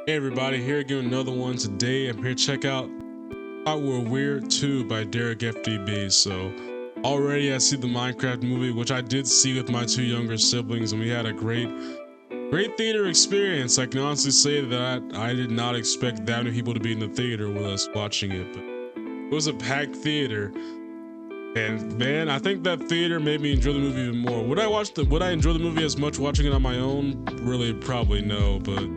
Hey everybody, here again with another one. Today I'm here to check out Thought We're Weird 2 by Derek FDB. So already I see the Minecraft movie, which I did see with my two younger siblings, and we had a great theater experience. I can honestly say that I did not expect that many people to be in the theater with us watching it, but it was a packed theater. And man, I think that theater made me enjoy the movie even more. Would I enjoy the movie as much watching it on my own? Really, probably no, but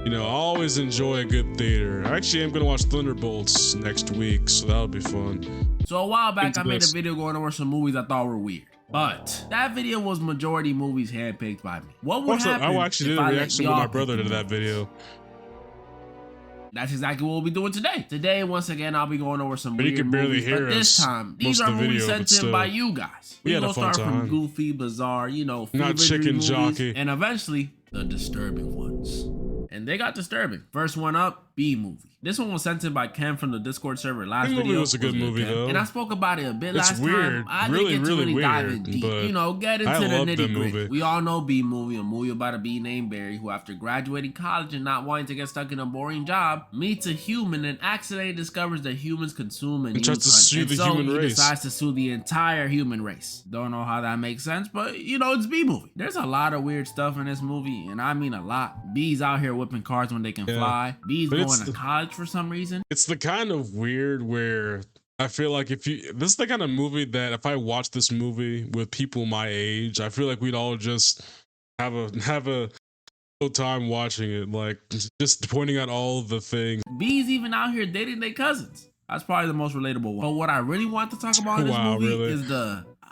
you know, I always enjoy a good theater. I actually am gonna watch Thunderbolts next week, so that'll be fun. So a while back, I made a video going over some movies I thought were weird. But that video was majority movies handpicked by me. What would happen I actually did a reaction with my brother to that video. That's exactly what we'll be doing today. Today, once again, I'll be going over some weird movies, but this time, these are movies sent in by you guys. We're gonna start from goofy, bizarre, you know, not chicken jockey, and eventually the disturbing ones. And they got disturbing. First one up, B movie. This one was sent in by Ken from the Discord server. Last video was a good movie though, and I spoke about it a bit last weird. time. I really, didn't get to really dive in weird, deep. You know, get into the nitty gritty. We all know B movie, a movie about a bee named Barry who, after graduating college and not wanting to get stuck in a boring job, meets a human and accidentally discovers that humans consume and tries to sue the human race. He decides to sue the entire human race. Don't know how that makes sense, but you know, it's B movie. There's a lot of weird stuff in this movie, and I mean a lot. Bees out here whipping cars when they can fly. Bees going to college for some reason. It's the kind of weird where I feel like this is the kind of movie that if I watch this movie with people my age, I feel like we'd all just have a time watching it, like just pointing out all the things. Bees even out here dating their cousins. That's probably the most relatable one. But what I really want to talk about in this movie is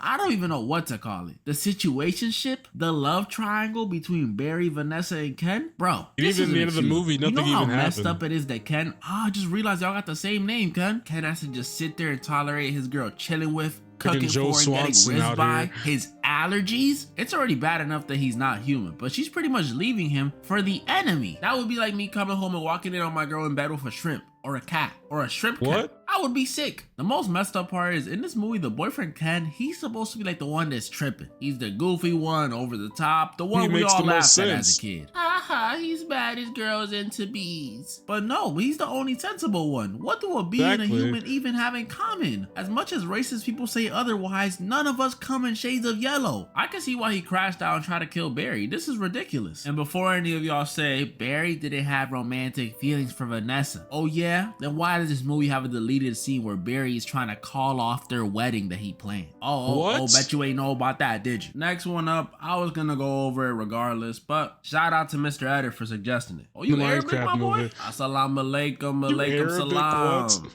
I don't even know what to call it. The situationship, the love triangle between Barry, Vanessa, and Ken. Bro, even at the end of the movie, nothing even happened. You know how messed up it is that Ken, I just realized y'all got the same name, Ken. Ken has to just sit there and tolerate his girl chilling with, cooking for, and getting rizzed by his allergies. It's already bad enough that he's not human, but she's pretty much leaving him for the enemy. That would be like me coming home and walking in on my girl in bed with a shrimp or a cat or a shrimp cat. I would be sick. The most messed up part is in this movie, the boyfriend Ken, he's supposed to be like the one that's tripping. He's the goofy one, over the top, the one we all laughed at as a kid. Haha, he's bad, his girl's into bees. But no, he's the only sensible one. What do a bee and a human even have in common? As much as racist people say otherwise, none of us come in shades of yellow. I can see why he crashed out and tried to kill Barry. This is ridiculous. And before any of y'all say, Barry didn't have romantic feelings for Vanessa. Oh yeah? Then why does this movie have a deleted scene where Barry is trying to call off their wedding that he planned? Oh, bet you ain't know about that, did you? Next one up, I was gonna go over it regardless, but shout out to Mr. Edit for suggesting it. Oh, you Arabic, my boy? Assalamu alaikum, alaikum salam.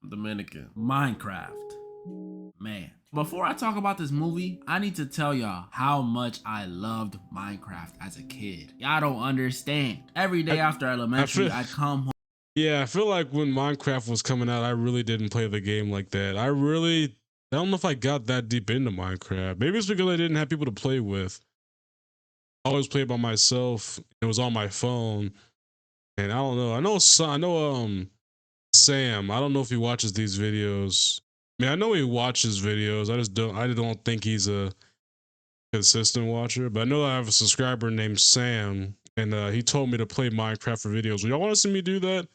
Dominican. Minecraft. Man. Before I talk about this movie, I need to tell y'all how much I loved Minecraft as a kid. Y'all don't understand. Every day after elementary, I'd come home. Yeah, I feel like when Minecraft was coming out, I really didn't play the game like that. I don't know if I got that deep into Minecraft. Maybe it's because I didn't have people to play with. I always played by myself. It was on my phone. And I don't know. I know Sam. I don't know if he watches these videos. I mean, I know he watches videos. I don't think he's a consistent watcher, but I know I have a subscriber named Sam, and he told me to play Minecraft for videos. Y'all want to see me do that?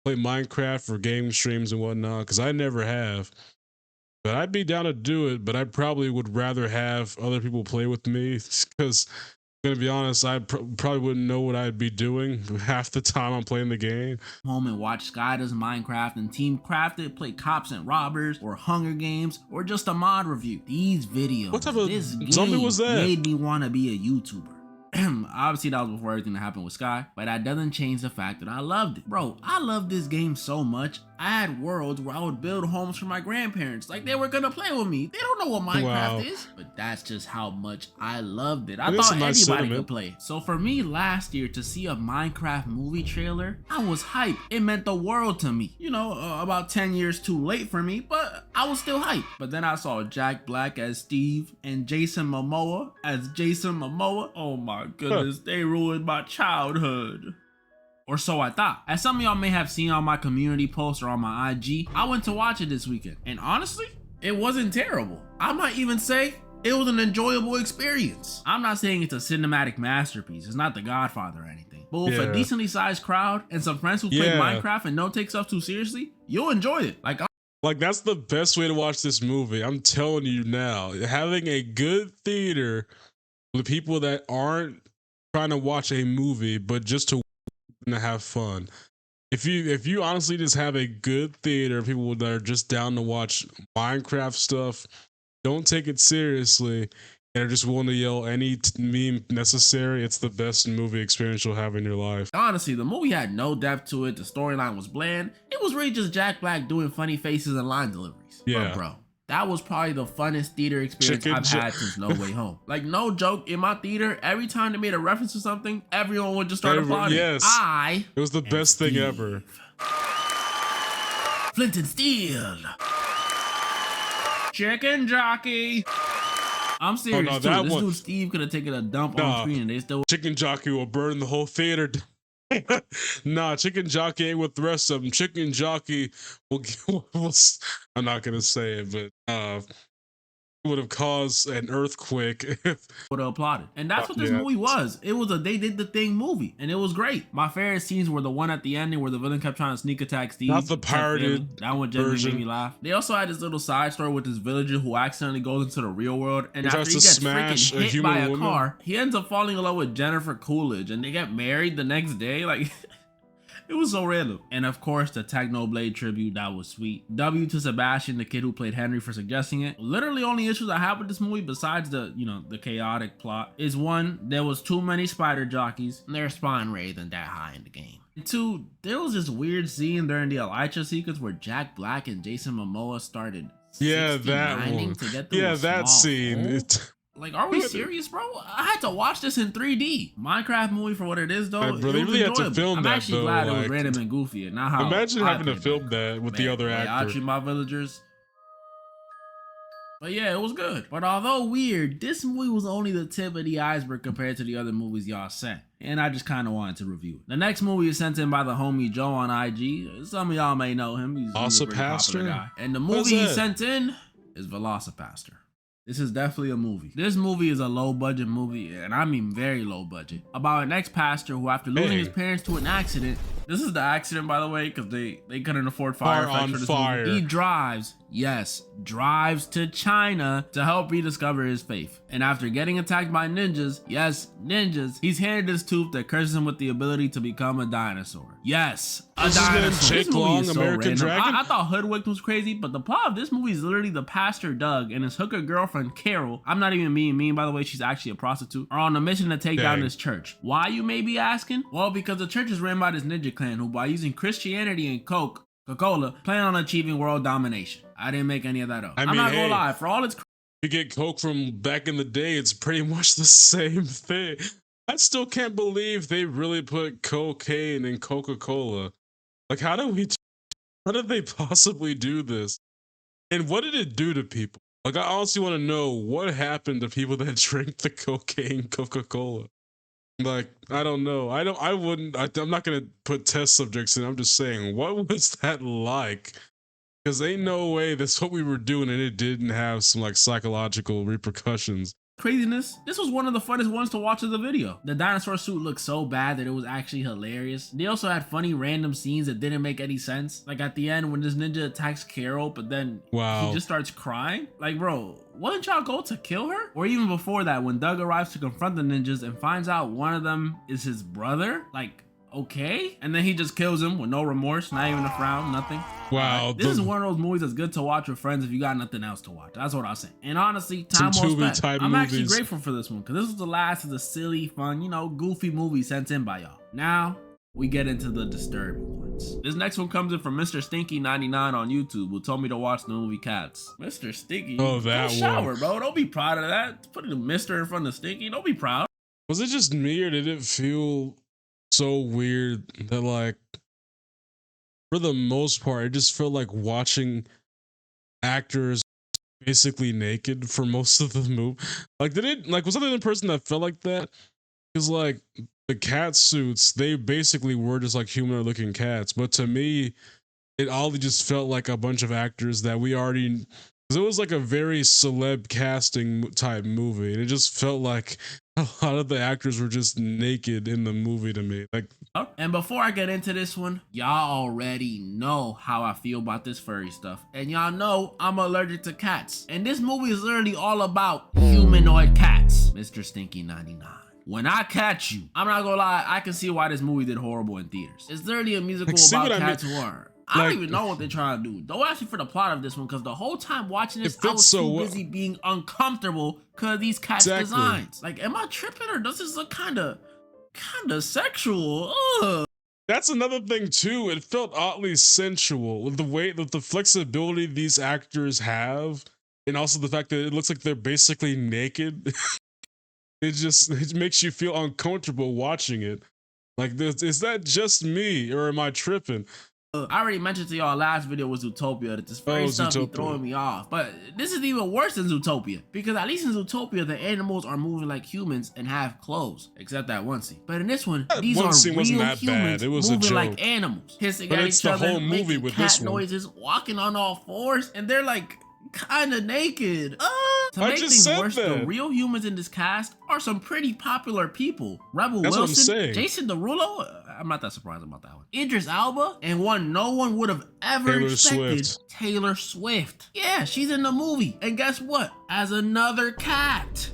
Play Minecraft for game streams and whatnot, because I never have. But I'd be down to do it, but I probably would rather have other people play with me, because I'm gonna be honest, I probably wouldn't know what I'd be doing half the time I'm playing the game. Home and watch Sky Does Minecraft and Team Crafted play Cops and Robbers or Hunger Games or just a mod review. These videos, what type of zombie was that? Made me want to be a YouTuber. Obviously that was before everything that happened with Sky, but that doesn't change the fact that I loved it. Bro, I love this game so much. I had worlds where I would build homes for my grandparents like they were gonna play with me. They don't know what Minecraft is, but that's just how much I loved it. I thought anybody could play. So for me last year to see a Minecraft movie trailer, I was hyped. It meant the world to me. You know, about 10 years too late for me, but I was still hyped. But then I saw Jack Black as Steve and Jason Momoa as Jason Momoa. Oh my goodness, they ruined my childhood. Or so I thought. As some of y'all may have seen on my community post or on my IG, I went to watch it this weekend. And honestly, it wasn't terrible. I might even say It was an enjoyable experience. I'm not saying it's a cinematic masterpiece. It's not The Godfather or anything. But with a decently sized crowd and some friends who play Minecraft and don't take stuff too seriously, you'll enjoy it. Like, that's the best way to watch this movie. I'm telling you now. Having a good theater with people that aren't trying to watch a movie, but just to have fun. If you honestly just have a good theater, people that are just down to watch Minecraft stuff, don't take it seriously, and are just willing to yell any meme necessary, it's the best movie experience you'll have in your life. Honestly, the movie had no depth to it. The storyline was bland. It was really just Jack Black doing funny faces and line deliveries. Yeah. But bro, that was probably the funnest theater experience I've had since No Way Home. Like, no joke, in my theater, every time they made a reference to something, everyone would just start applauding. Yes. It was the best thing ever. Flint and Steel. Chicken Jockey. I'm serious too. This dude Steve could have taken a dump on screen and they still. Chicken Jockey will burn the whole theater. Nah, Chicken Jockey ain't with the rest of them. Chicken Jockey will I'm not gonna say it, but would have caused an earthquake. Would have applauded. And that's what this movie was. It was a they did the thing movie, and it was great. My favorite scenes were the one at the ending where the villain kept trying to sneak attack Steve. Not the pirated that one genuinely made me laugh. They also had this little side story with this villager who accidentally goes into the real world, and after he gets freaking hit by a car, he ends up falling in love with Jennifer Coolidge, and they get married the next day. Like, it was so random. And of course, the Technoblade tribute, that was sweet. W to Sebastian, the kid who played Henry, for suggesting it. Literally only issues I have with this movie, besides the, the chaotic plot, is one, there was too many spider jockeys, and their spawn rate isn't that high in the game. And two, there was this weird scene during the Elytra sequence where Jack Black and Jason Momoa started that one. To get through that scene. Like, are we serious, bro? I had to watch this in 3D. Minecraft movie for what it is, though. Bro, they really had to film that, I'm actually glad it was random and goofy, and not how. Imagine having to film that with the other actor. I treat my villagers. But yeah, it was good. But although weird, this movie was only the tip of the iceberg compared to the other movies y'all sent. And I just kind of wanted to review it. The next movie is sent in by the homie Joe on IG. Some of y'all may know him. He's a pretty popular guy. And the movie he sent in is Velocipaster. This is definitely a movie. This movie is a low budget movie, and I mean very low budget, about an ex-pastor who, after losing his parents to an accident, this is the accident, by the way, because they couldn't afford fire effects for this movie. He drives to China to help rediscover his faith. And after getting attacked by ninjas, ninjas, he's handed this tooth that curses him with the ability to become a dinosaur. Yes, a dinosaur. Jake Long, so American Dragon? I thought Hoodwinked was crazy, but the plot of this movie is literally the pastor Doug and his hooker girlfriend Carol, I'm not even being mean, by the way, she's actually a prostitute, are on a mission to take down this church. Why, you may be asking? Well, because the church is ran by this ninja clan who, by using Christianity and Coca-Cola, plan on achieving world domination. I didn't make any of that up. I'm not gonna lie, for all its you get Coke from back in the day, it's pretty much the same thing. I still can't believe they really put cocaine in Coca-Cola. Like, how did they possibly do this? And what did it do to people? Like, I honestly want to know what happened to people that drink the cocaine Coca-Cola. Like, I don't know. I'm not going to put test subjects in. I'm just saying, what was that like? Because ain't no way that's what we were doing and it didn't have some, like, psychological repercussions. Craziness. This was one of the funnest ones to watch of the video. The dinosaur suit looked so bad that it was actually hilarious. They also had funny random scenes that didn't make any sense. Like at the end when this ninja attacks Carol, but then he just starts crying. Like, bro, wouldn't y'all go to kill her? Or even before that, when Doug arrives to confront the ninjas and finds out one of them is his brother. Like, okay, and then he just kills him with no remorse, not even a frown, nothing. Wow, this is one of those movies that's good to watch with friends if you got nothing else to watch. That's what I'll say. And honestly, time well spent. I'm actually grateful for this one because this was the last of the silly, fun, goofy movies sent in by y'all. Now we get into the disturbing ones. This next one comes in from Mr. Stinky 99 on YouTube, who told me to watch the movie Cats. Mr. Stinky, that shower, one, bro. Don't be proud of that. Putting the Mr. in front of Stinky. Don't be proud. Was it just me or did it feel so weird that, like, for the most part, it just felt like watching actors basically naked for most of the movie? Like, was I the only person that felt like that? Because, like, the cat suits, they basically were just like humanoid looking cats, but to me, it all just felt like a bunch of actors that we already 'Cause it was like a very celeb casting type movie. And it just felt like a lot of the actors were just naked in the movie to me. Like, and before I get into this one, y'all already know how I feel about this furry stuff. And y'all know I'm allergic to cats. And this movie is literally all about humanoid cats. Mr. Stinky 99. When I catch you, I'm not gonna lie, I can see why this movie did horrible in theaters. It's literally a musical about cats who are. I don't even know what they're trying to do. Don't ask me for the plot of this one, because the whole time watching this, I was too busy being uncomfortable because of these cats' designs. Like, am I tripping, or does this look kind of sexual? Ugh. That's another thing too. It felt oddly sensual with the way that the flexibility these actors have, and also the fact that it looks like they're basically naked. It makes you feel uncomfortable watching it. Like, is that just me, or am I tripping? I already mentioned to y'all last video was Zootopia that this furry stuff be throwing me off, but this is even worse than Zootopia, because at least in Zootopia the animals are moving like humans and have clothes, except that one scene. But in this one, these are real humans moving like animals, hissing at each other, making cat noises, walking on all fours, and they're like kind of naked. To make things worse, the real humans in this cast are some pretty popular people. Rebel Wilson, Jason Derulo, I'm not that surprised about that one. Idris Elba, and one no one would have ever expected, Taylor Swift. Yeah, she's in the movie. And guess what? As another cat.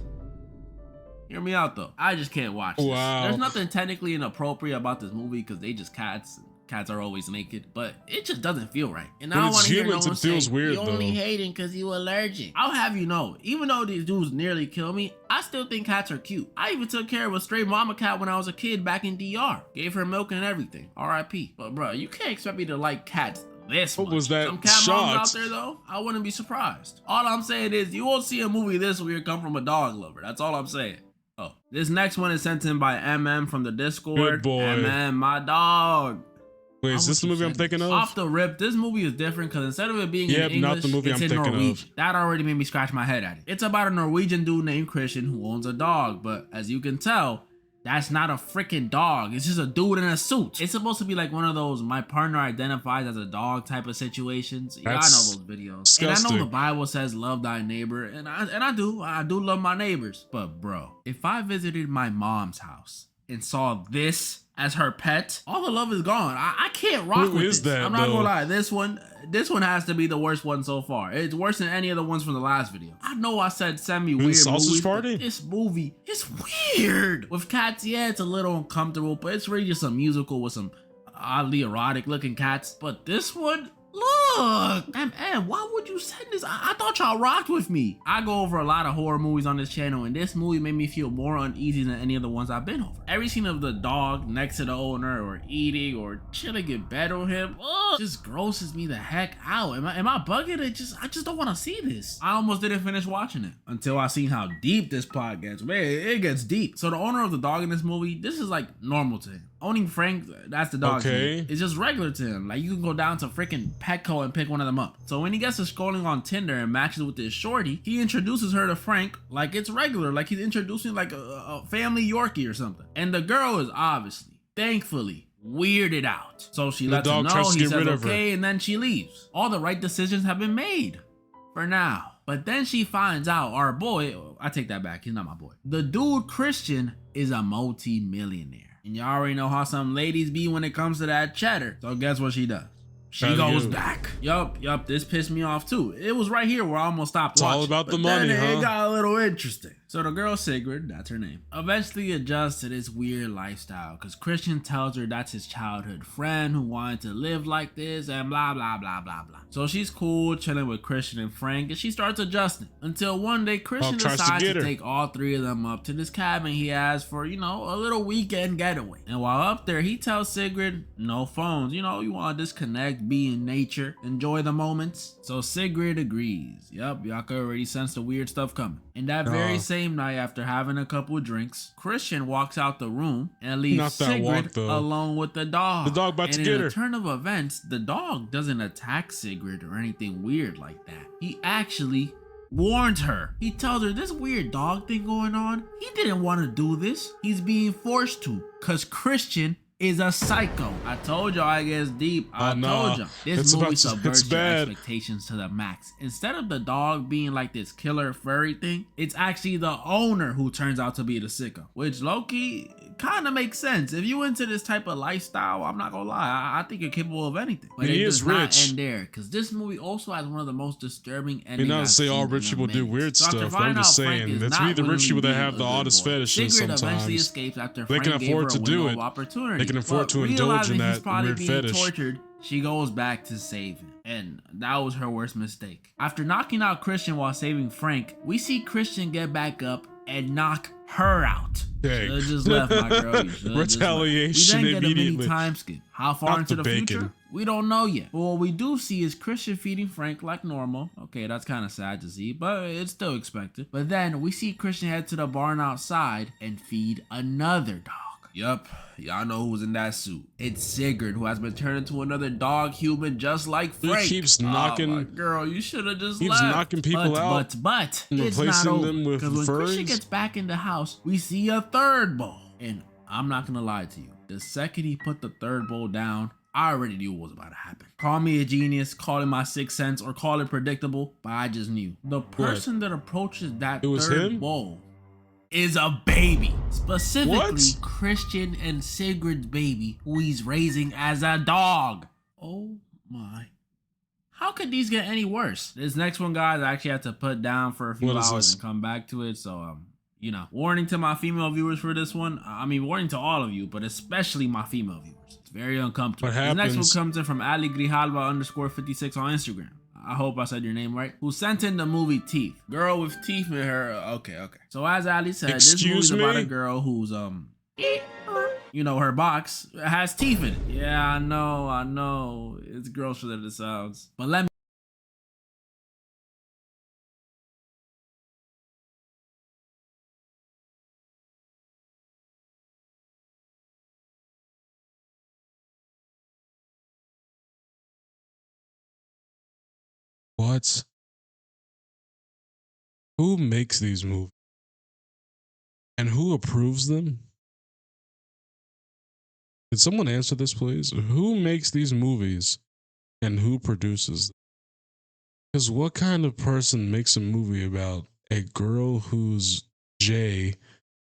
Hear me out though. I just can't watch this. There's nothing technically inappropriate about this movie because they just cats. Cats are always naked, but it just doesn't feel right. And I don't want to hear no one say, you only hating because you allergic. I'll have you know, even though these dudes nearly kill me, I still think cats are cute. I even took care of a stray mama cat when I was a kid back in DR. Gave her milk and everything. R.I.P. But bro, you can't expect me to like cats this much. What was that? Some cat moms out there though, I wouldn't be surprised. All I'm saying is you won't see a movie this weird come from a dog lover. That's all I'm saying. Oh, this next one is sent in by MM from the Discord. Good boy. MM, my dog. Wait, is this the movie I'm thinking of? Off the rip, this movie is different because instead of it being in English, not the movie it's in Norwegian. That already made me scratch my head at it. It's about a Norwegian dude named Christian who owns a dog, but as you can tell, that's not a freaking dog. It's just a dude in a suit. It's supposed to be like one of those my partner identifies as a dog type of situations. Yeah, I know those videos. Disgusting. And I know the Bible says love thy neighbor, and I do love my neighbors. But bro, if I visited my mom's house and saw this as her pet, all the love is gone. I can't rock with this. I'm not gonna lie, this one has to be the worst one so far. It's worse than any of the ones from the last video. I know I said semi-weird movies, but this movie is weird. With cats, yeah, it's a little uncomfortable, but it's really just a musical with some oddly erotic looking cats. But this one, look, and why would you send this? I thought y'all rocked with me. I go over a lot of horror movies on this channel, and this movie made me feel more uneasy than any of the ones I've been over. Every scene of the dog next to the owner, or eating, or chilling in bed with him, just grosses me the heck out. Am I bugging it? I just don't want to see this. I almost didn't finish watching it until I seen how deep this plot gets. Man, it gets deep. So the owner of the dog in this movie, this is like normal to him. Owning Frank, that's the dog's name, it's just regular to him. Like, you can go down to freaking Petco and pick one of them up. So when he gets to scrolling on Tinder and matches with this shorty, he introduces her to Frank like it's regular, like he's introducing like a family Yorkie or something. And the girl is obviously, thankfully, weirded out. So she lets him know, he says okay, and then she leaves. All the right decisions have been made for now. But then she finds out our boy, I take that back, he's not my boy. The dude Christian is a multi-millionaire. And y'all already know how some ladies be when it comes to that cheddar. So guess what she does? She goes back. Yup, this pissed me off too. It was right here where I almost stopped watching. It's all about the money, huh? It got a little interesting. So the girl Sigrid, that's her name, eventually adjusts to this weird lifestyle because Christian tells her that's his childhood friend who wanted to live like this and blah, blah, blah, blah, blah. So she's cool, chilling with Christian and Frank, and she starts adjusting until one day Christian decides to take all three of them up to this cabin he has for, you know, a little weekend getaway. And while up there, he tells Sigrid, no phones, you know, you want to disconnect, be in nature, enjoy the moments. So Sigrid agrees. Yup, y'all could already sense the weird stuff coming. And that very same night, after having a couple of drinks, Christian walks out the room and leaves Sigrid alone with the dog. The dog about to get her. In a turn of events, the dog doesn't attack Sigrid or anything weird like that. He actually warned her. He tells her this weird dog thing going on, he didn't want to do this. He's being forced to because Christian is a psycho. I told y'all I guess deep. I told y'all. This movie subverts your expectations to the max. Instead of the dog being like this killer furry thing, it's actually the owner who turns out to be the sicko. Which low-key kind of makes sense. If you into this type of lifestyle, I'm not gonna lie, I think you're capable of anything. But it does not end there, because this movie also has one of the most disturbing endings. You're not say all rich people do weird stuff. I'm just saying, that's me the rich people that have the oddest fetishes sometimes. Eventually escapes after Frank can afford to do it. They can afford to indulge in that weird fetish. Tortured, she goes back to save him, and that was her worst mistake. After knocking out Christian while saving Frank, we see Christian get back up and knock her out. Should've just left, my girl. Retaliation we then get immediately. A mini time skip. How far into the future? We don't know yet. But what we do see is Christian feeding Frank like normal. Okay, that's kind of sad to see, but it's still expected. But then we see Christian head to the barn outside and feed another dog. Yup, y'all know who's in that suit. It's Sigurd, who has been turned into another dog human just like Frank. He keeps knocking. Oh, my girl, you should have just left. Keeps knocking people out. But it's not over. Because when Christian gets back in the house, we see a third bowl. And I'm not gonna lie to you. The second he put the third bowl down, I already knew what was about to happen. Call me a genius, call it my sixth sense, or call it predictable, but I just knew. The person that approaches that third bowl is a baby. Specifically, Christian and Sigurd's baby, who he's raising as a dog. Oh my. How could these get any worse? This next one, guys, I actually had to put down for a few hours and come back to it, so you know, warning to my female viewers for this one. I mean, warning to all of you, but especially my female viewers. It's very uncomfortable. The next one comes in from Ali Grijalva _56 on Instagram. I hope I said your name right. Who sent in the movie Teeth. Girl with teeth in her. Okay. So as Ali said, this movie's about a girl who's you know, her box has teeth in it. Yeah, I know. It's grosser than it sounds. But let me. What? Who makes these movies? And who approves them? Can someone answer this, please? Who makes these movies and who produces them? Because what kind of person makes a movie about a girl whose J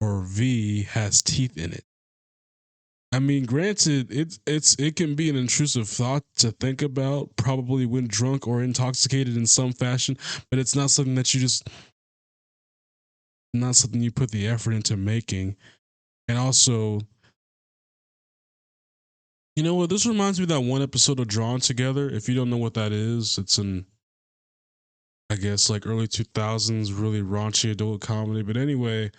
or V has teeth in it? I mean, granted, it can be an intrusive thought to think about, probably when drunk or intoxicated in some fashion, but it's not something that not something you put the effort into making. And also, you know what? This reminds me of that one episode of Drawn Together. If you don't know what that is, it's in, I guess, like early 2000s, really raunchy adult comedy. But anyway,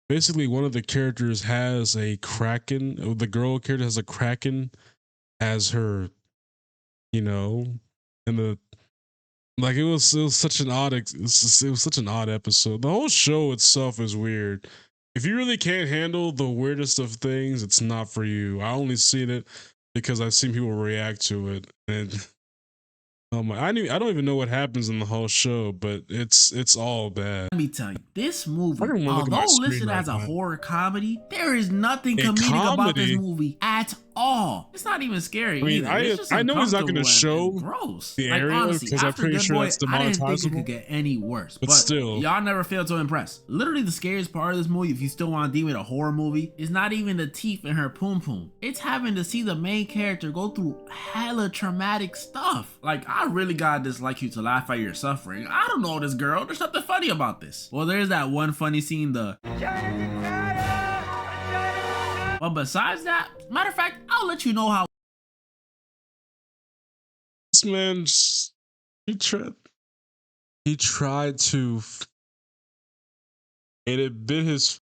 basically, one of the characters has a kraken. The girl character has a kraken as her, you know, and it was such an odd episode. The whole show itself is weird. If you really can't handle the weirdest of things, it's not for you. I only seen it because I've seen people react to it, and I don't even know what happens in the whole show, but it's all bad. Let me tell you, this movie, although listed as a horror comedy, there is nothing comedic about this movie at all. It's not even scary. I mean, I know he's not going to show gross. the area because I'm pretty sure that's demonetizable. I didn't think it could get any worse, but still, y'all never fail to impress. Literally, the scariest part of this movie, if you still want to deem it a horror movie, is not even the teeth in her poom poom. It's having to see the main character go through hella traumatic stuff. Like, I really gotta dislike you to laugh at your suffering. I don't know this girl. There's nothing funny about this. Well, there's that one funny scene, but besides that, matter of fact, I'll let you know how. This man, he tried to, and it bit his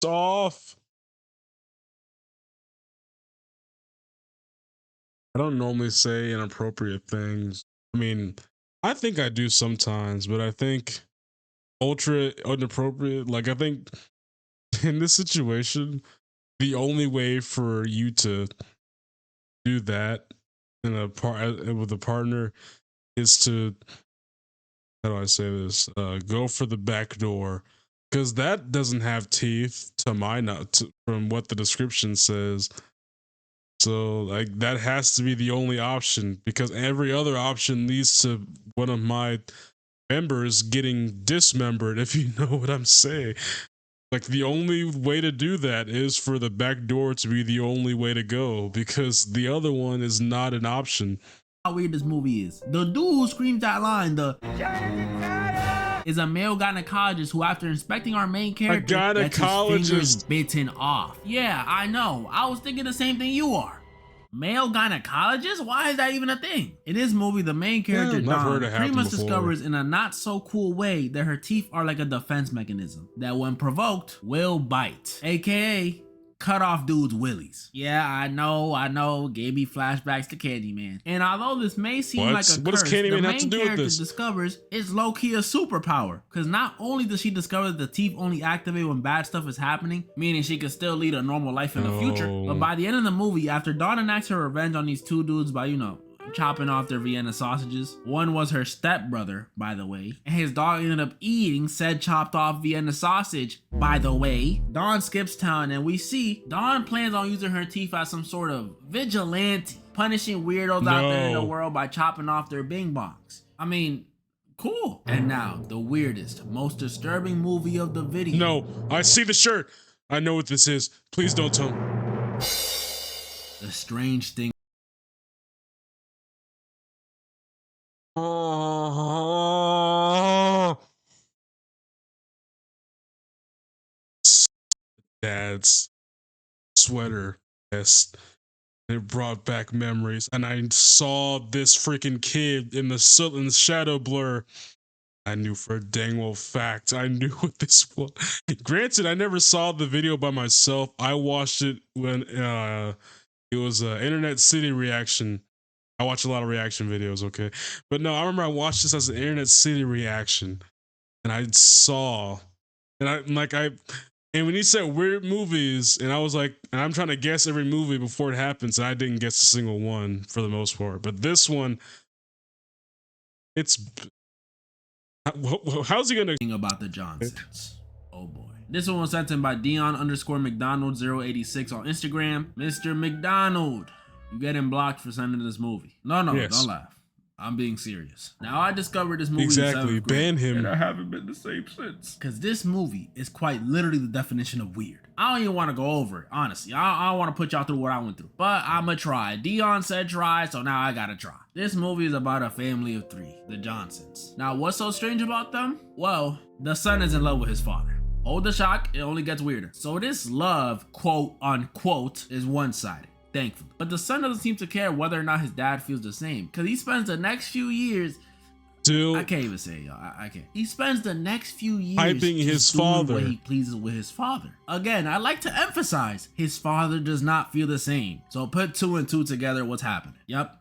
off. I don't normally say inappropriate things. I mean, I think I do sometimes, but I think ultra inappropriate. Like, I think in this situation, the only way for you to do that in with a partner is to, how do I say this? Go for the back door, because that doesn't have teeth to my from what the description says. So like that has to be the only option, because every other option leads to one of my members getting dismembered, if you know what I'm saying. Like the only way to do that is for the back door to be the only way to go, because the other one is not an option. How weird this movie is. The dude who screams that line, is a male gynecologist who, after inspecting our main character, gets his fingers bitten off. Yeah, I know. I was thinking the same thing you are. Male gynecologist? Why is that even a thing? In this movie, the main character, Dawn, pretty much discovers in a not so cool way that her teeth are like a defense mechanism that when provoked will bite, aka cut off dudes' willies. Yeah, I know, gave me flashbacks to Candyman. And although this may seem like a curse, the main character discovers it's low-key a superpower. Because not only does she discover that the teeth only activate when bad stuff is happening, meaning she can still lead a normal life in the future, but by the end of the movie, after Dawn enacts her revenge on these two dudes by, chopping off their Vienna sausages. One was her stepbrother, by the way, and his dog ended up eating said chopped off Vienna sausage, by the way. Dawn skips town and we see Dawn plans on using her teeth as some sort of vigilante, punishing weirdos out there in the world by chopping off their bing bongs. I mean, cool. And now, the weirdest, most disturbing movie of the video. No, I see the shirt. I know what this is. Please don't tell me. The Strange Thing. Dad's sweater vest. It brought back memories, and I saw this freaking kid in the shadow blur. I knew for a dang well fact I knew what this was. Granted, I never saw the video by myself. I watched it when it was an Internet City reaction. I watch a lot of reaction videos, okay? But no, I remember I watched this as an Internet City reaction, and I saw, and when he said weird movies, and I was like, and I'm trying to guess every movie before it happens, and I didn't guess a single one for the most part. But this one, how's he gonna about the Johnsons? Oh boy. This one was sent in by Dion_McDonald086 on Instagram. Mr. McDonald, you getting blocked for sending this movie. No, don't laugh. I'm being serious. Now, I discovered this movie exactly. Ban him. And I haven't been the same since. Because this movie is quite literally the definition of weird. I don't even want to go over it, honestly. I don't want to put y'all through what I went through. But I'ma try. Dion said try, so now I gotta try. This movie is about a family of three, the Johnsons. Now, what's so strange about them? Well, the son is in love with his father. Hold the shock, it only gets weirder. So this love, quote unquote, is one-sided. Thankfully. But the son doesn't seem to care whether or not his dad feels the same, because he spends the next few years, I can't even say it, y'all. I can't. He spends the next few years hyping his father. What he pleases with his father. Again, I like to emphasize, his father does not feel the same. So put two and two together, what's happening? Yep.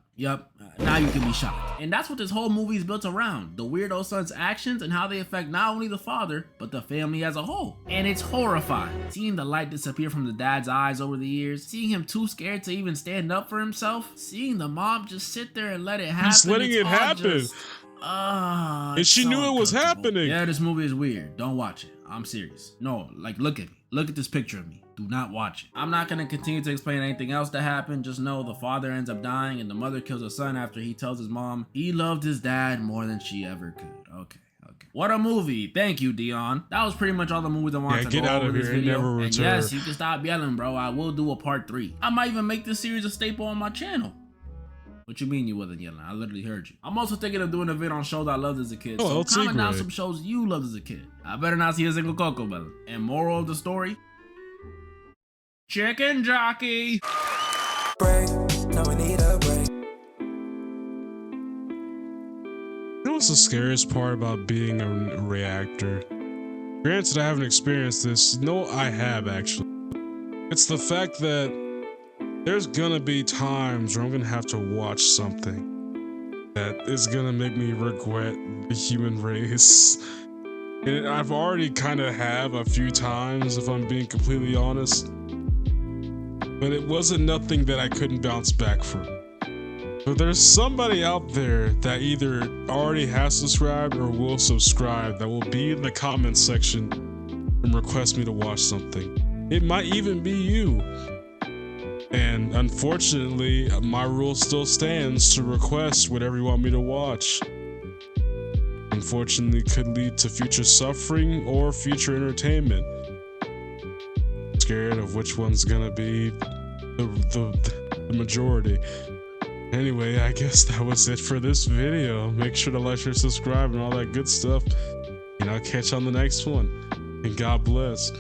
Now you can be shocked. And that's what this whole movie is built around. The weirdo son's actions and how they affect not only the father, but the family as a whole. And it's horrifying. Seeing the light disappear from the dad's eyes over the years. Seeing him too scared to even stand up for himself. Seeing the mom just sit there and let it happen. He's letting it happen. And she knew it was happening. Yeah, this movie is weird. Don't watch it. I'm serious. No, like, look at me. Look at this picture of me. Do not watch it. I'm not gonna continue to explain anything else that happened. Just know the father ends up dying and the mother kills the son after he tells his mom he loved his dad more than she ever could. Okay. What a movie. Thank you, Dion. That was pretty much all the movies I wanted to go over this video. And yes, you can stop yelling, bro. I will do a part 3. I might even make this series a staple on my channel. What you mean you wasn't yelling? I literally heard you. I'm also thinking of doing a vid on shows I loved as a kid. So comment down some shows you loved as a kid. I better not see a single Coco Melon. And moral of the story, chicken jockey. Break. No, we need a break. You know what's the scariest part about being a reactor? Granted, I haven't experienced this. No, I have actually. It's the fact that there's gonna be times where I'm gonna have to watch something that is gonna make me regret the human race. And I've already kind of have a few times, if I'm being completely honest. But it wasn't nothing that I couldn't bounce back from. But there's somebody out there that either already has subscribed or will subscribe that will be in the comment section and request me to watch something. It might even be you. And unfortunately, my rule still stands to request whatever you want me to watch. Unfortunately, could lead to future suffering or future entertainment. Scared of which one's gonna be the majority. Anyway, I guess that was it for this video. Make sure to like, share, subscribe, and all that good stuff. And I'll catch you on the next one. And God bless.